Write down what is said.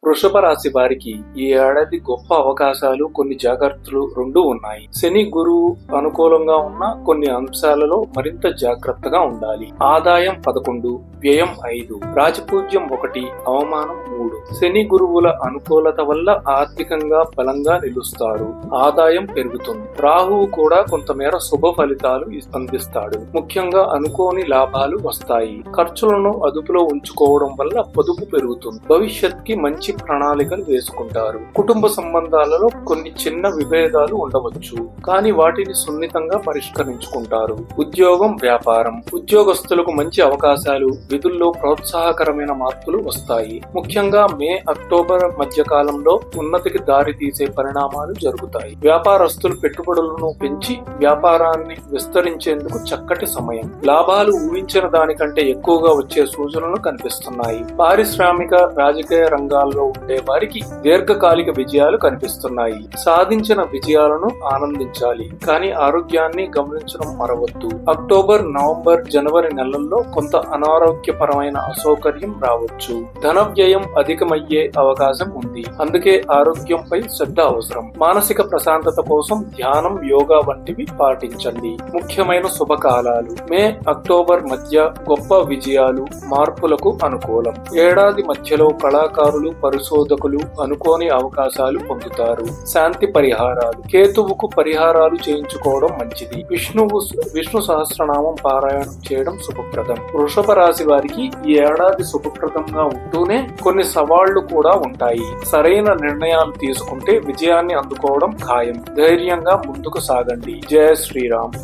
వృషభ రాశి వారికి ఈ ఏడాది గొప్ప అవకాశాలు, కొన్ని జాగ్రత్తలు రెండూ ఉన్నాయి. శని గురువు అనుకూలంగా ఉన్న కొన్ని అంశాలలో మరింత జాగ్రత్తగా ఉండాలి. ఆదాయం 11, వ్యయం 5, రాజపూజ్యం 1, అవమానం 3. శని గురువుల అనుకూలత వల్ల ఆర్థికంగా బలంగా నిలుస్తారు. ఆదాయం పెరుగుతుంది. రాహువు కూడా కొంతమేర శుభ ఫలితాలు అందిస్తాడు. ముఖ్యంగా అనుకోని లాభాలు వస్తాయి. ఖర్చులను అదుపులో ఉంచుకోవడం వల్ల పొదుపు పెరుగుతుంది. భవిష్యత్కి మంచి ప్రణాళికలు వేసుకుంటారు. కుటుంబ సంబంధాలలో కొన్ని చిన్న విభేదాలు ఉండవచ్చు, కానీ వాటిని సున్నితంగా పరిష్కరించుకుంటారు. ఉద్యోగం, వ్యాపారం. ఉద్యోగస్తులకు మంచి అవకాశాలు, విధుల్లో ప్రోత్సాహకరమైన మార్పులు వస్తాయి. ముఖ్యంగా మే, అక్టోబర్ మధ్య కాలంలో ఉన్నతికి దారి తీసే పరిణామాలు జరుగుతాయి. వ్యాపారస్తులు పెట్టుబడులను పెంచి వ్యాపారాన్ని విస్తరించేందుకు చక్కటి సమయం. లాభాలు ఊహించిన దానికంటే ఎక్కువగా వచ్చే సూచనలు కనిపిస్తున్నాయి. పారిశ్రామిక, రాజకీయ రంగాల్లో ఉండే వారికి దీర్ఘకాలిక విజయాలు కనిపిస్తున్నాయి. సాధించిన విజయాలను ఆనందించాలి, కానీ ఆరోగ్యాన్ని గమనించడం మరవద్దు. అక్టోబర్, నవంబర్, జనవరి నెలల్లో కొంత అనారోగ్యపరమైన అసౌకర్యం రావచ్చు. ధన వ్యయం అధికమయ్యే అవకాశం ఉంది, అందుకే ఆరోగ్యంపై శ్రద్ధ అవసరం. మానసిక ప్రశాంతత కోసం ధ్యానం, యోగా వంటివి పాటించండి. ముఖ్యమైన శుభకాలాలు మే, అక్టోబర్ మధ్య గొప్ప విజయాలు, మార్పులకు అనుకూలం. ఏడాది మధ్యలో కళాకారులు, పరిశోధకులు అనుకోని అవకాశాలు పొందుతారు. శాంతి పరిహారాలు. కేతువుకు పరిహారాలు చేయించుకోవడం మంచిది. విష్ణు సహస్రనామం పారాయణం చేయడం శుభప్రదం. వృషభ రాశి వారికి ఈ ఏడాది శుభప్రదంగా ఉంటూనే కొన్ని సవాళ్లు కూడా ఉంటాయి. సరైన నిర్ణయాలు తీసుకుంటే విజయాన్ని అందుకోవడం ఖాయం. ధైర్యంగా ముందుకు సాగండి. జయ శ్రీరామ్.